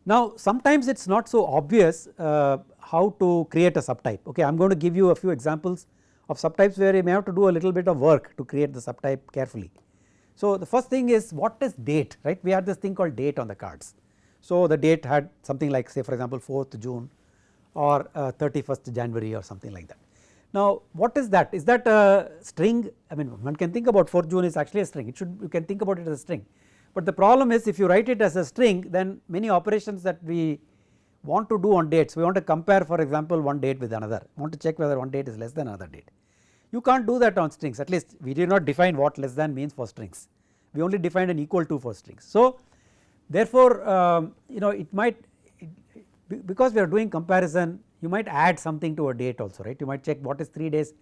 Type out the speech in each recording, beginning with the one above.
Now sometimes it is not so obvious how to create a subtype. Okay, I am going to give you a few examples of subtypes where you may have to do a little bit of work to create the subtype carefully. So the first thing is, what is date, right? We had this thing called date on the cards. So the date had something like, say for example 4th June or 31st January or something like that. Now what is that? Is that a string? I mean, one can think about 4th June is actually a string. You can think about it as a string. But the problem is, if you write it as a string, then many operations that we want to do on dates, we want to compare for example one date with another, want to check whether one date is less than another date. You can't do that on strings, at least we did not define what less than means for strings, we only defined an equal to for strings. So therefore it might, because we are doing comparison, you might add something to a date also, right? You might check what is 3 days,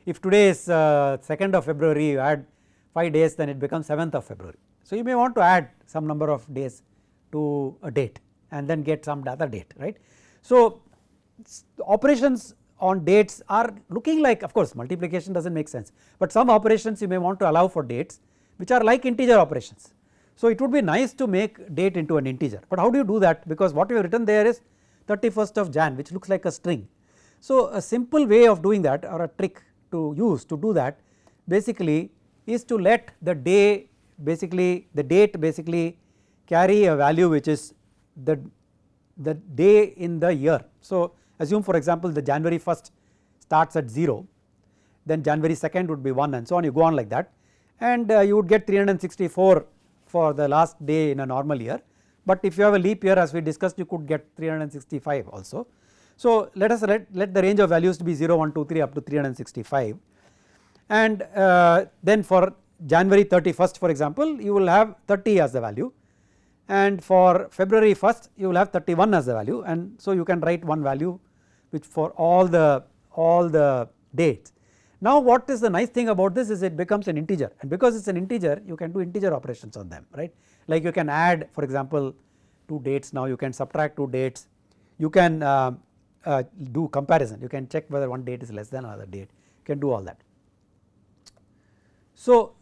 if today is 2nd of February, you add 5 days, then it becomes 7th of February. So you may want to add some number of days to a date and then get some other date, right. So operations on dates are looking like, of course multiplication does not make sense, but some operations you may want to allow for dates which are like integer operations. So it would be nice to make date into an integer, but how do you do that? Because what we have written there is 31st of Jan, which looks like a string. So a simple way of doing that, or a trick to use to do that, basically is to let the day the date basically carry a value which is the day in the year. So assume for example the January 1st starts at 0, then January 2nd would be 1 and so on, you go on like that, and you would get 364 for the last day in a normal year. But if you have a leap year, as we discussed, you could get 365 also. So let us let the range of values to be 0, 1, 2, 3 up to 365, and then for January 31st for example you will have 30 as the value, and for February 1st you will have 31 as the value, and so you can write one value which for all the dates. Now what is the nice thing about this is it becomes an integer, and because it is an integer you can do integer operations on them, right. Like you can add for example 2 dates, now you can subtract 2 dates, you can do comparison, you can check whether one date is less than another date, you can do all that. So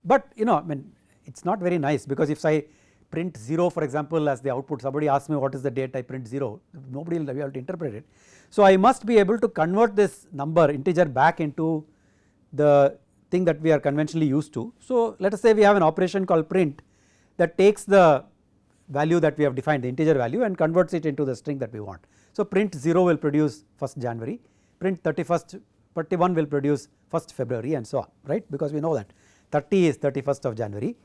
but I mean it is not very nice, because if I print 0 for example as the output, somebody asks me what is the date, I print 0, nobody will be able to interpret it. So I must be able to convert this number integer back into the thing that we are conventionally used to. So let us say we have an operation called print that takes the value that we have defined, the integer value, and converts it into the string that we want. So print 0 will produce 1st January, print 31 will produce 1st February and so on, right, because we know that 30 is 31st of January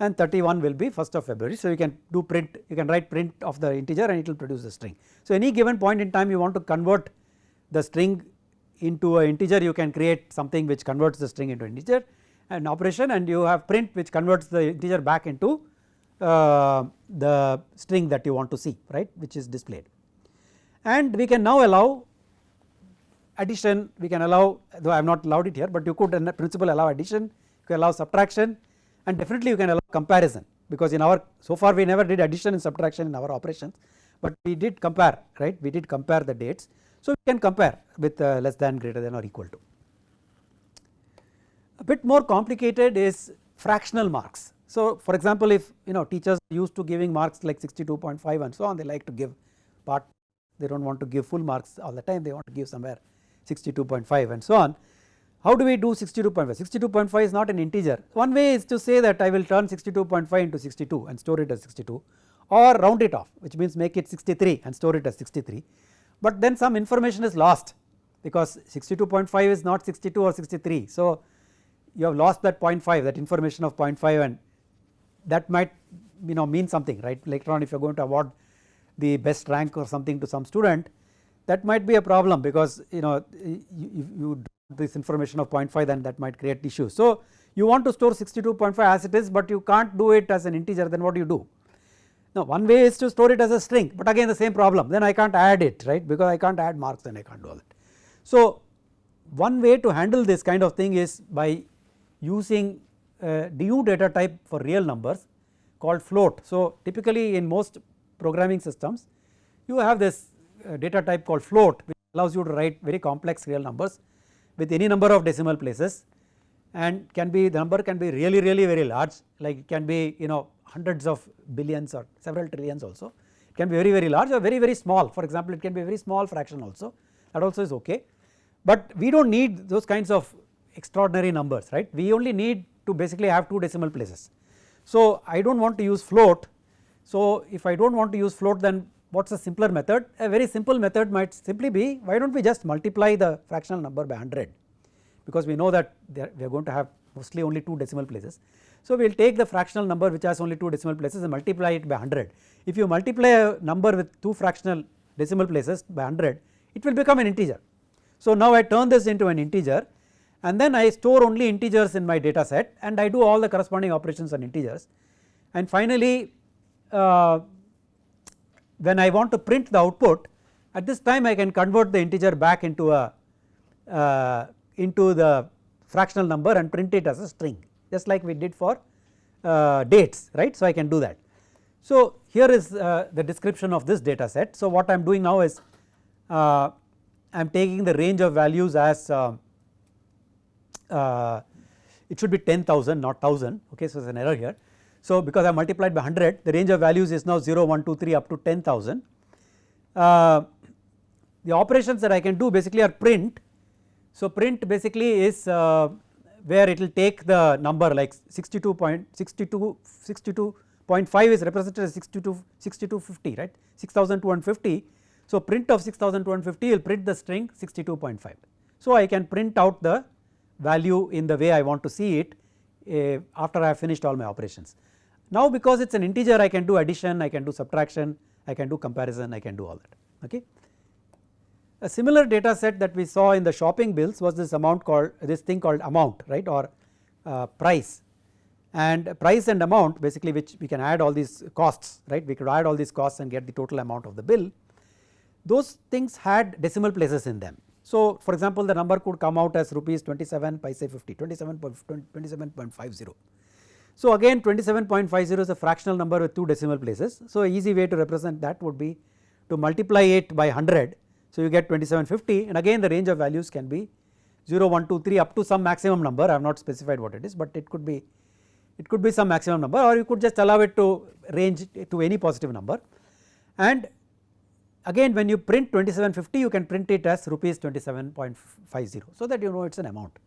and 31 will be 1st of February. So you can do print, you can write print of the integer and it will produce a string. So any given point in time you want to convert the string into an integer, you can create something which converts the string into an integer, an operation, and you have print which converts the integer back into the string that you want to see, right, which is displayed. And we can now allow addition, we can allow, though I have not allowed it here, but you could in principle allow addition, you can allow subtraction, and definitely you can allow comparison, because in our, so far we never did addition and subtraction in our operations, but we did compare, right, we did compare the dates. So we can compare with less than, greater than, or equal to. A bit more complicated is fractional marks. So for example if teachers are used to giving marks like 62.5 and so on, they like to give part, they do not want to give full marks all the time, they want to give somewhere 62.5 and so on. How do we do 62.5? 62.5 is not an integer. One way is to say that I will turn 62.5 into 62 and store it as 62, or round it off, which means make it 63 and store it as 63, but then some information is lost because 62.5 is not 62 or 63. So you have lost that 0.5, that information of 0.5, and that might mean something, right. Later on if you are going to award the best rank or something to some student, that might be a problem, because you this information of 0.5, then that might create issues. So you want to store 62.5 as it is, but you can't do it as an integer, then what do you do? Now one way is to store it as a string, but again the same problem, then I can't add it, right, because I can't add marks, then I can't do all that. So one way to handle this kind of thing is by using new data type for real numbers called float. So typically in most programming systems you have this data type called float, which allows you to write very complex real numbers with any number of decimal places, and can be, the number can be really very large, like it can be hundreds of billions or several trillions also. It can be very large or very small. For example, it can be a very small fraction also, that also is okay. But we do not need those kinds of extraordinary numbers, right. We only need to basically have 2 decimal places. So I do not want to use float. So if I do not want to use float, then what is a simpler method? A very simple method might simply be, why do not we just multiply the fractional number by 100, because we know that we are going to have mostly only 2 decimal places. So we will take the fractional number which has only 2 decimal places and multiply it by 100. If you multiply a number with 2 fractional decimal places by 100, it will become an integer. So now I turn this into an integer, and then I store only integers in my data set, and I do all the corresponding operations on integers, and finally when I want to print the output, at this time I can convert the integer back into the fractional number and print it as a string, just like we did for dates, right. So I can do that. So here is the description of this data set. So what I am doing now is I am taking the range of values as it should be 10,000 not 1000, okay. So there is an error here. So because I multiplied by 100, the range of values is now 0, 1, 2, 3 up to 10,000. The operations that I can do basically are print. So print basically is where it will take the number like 62.5 is represented as 6250, right, 6250. So print of 6250 will print the string 62.5. So I can print out the value in the way I want to see it after I have finished all my operations. Now because it is an integer, I can do addition, I can do subtraction, I can do comparison, I can do all that, okay. A similar data set that we saw in the shopping bills was this thing called amount, right, or price, and price and amount basically, which we can add all these costs, right, we could add all these costs and get the total amount of the bill. Those things had decimal places in them. So for example, the number could come out as rupees 27 paise 50, 27.50. So again 27.50 is a fractional number with 2 decimal places. So an easy way to represent that would be to multiply it by 100. So you get 2750, and again the range of values can be 0, 1, 2, 3 up to some maximum number. I have not specified what it is, but it could be some maximum number, or you could just allow it to range to any positive number. And again when you print 2750, you can print it as rupees 27.50, so that you know it is an amount.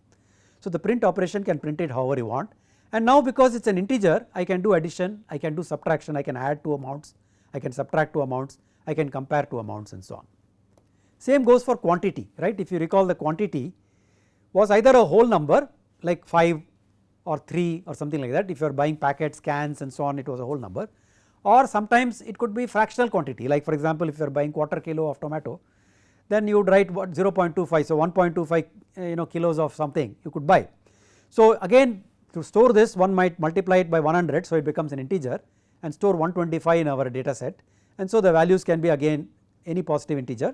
So the print operation can print it however you want, and now because it is an integer, I can do addition, I can do subtraction, I can add 2 amounts, I can subtract 2 amounts, I can compare 2 amounts, and so on. Same goes for quantity, right. If you recall, the quantity was either a whole number like 5 or 3 or something like that. If you are buying packets, cans and so on, it was a whole number, or sometimes it could be fractional quantity, like for example if you are buying quarter kilo of tomato, then you would write what 0.25, so 1.25 kilos of something you could buy. So again to store this, one might multiply it by 100, so it becomes an integer, and store 125 in our data set, and so the values can be again any positive integer,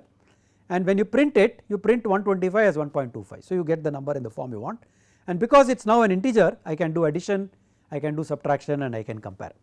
and when you print it, you print 125 as 1.25, so you get the number in the form you want, and because it is now an integer, I can do addition, I can do subtraction, and I can compare.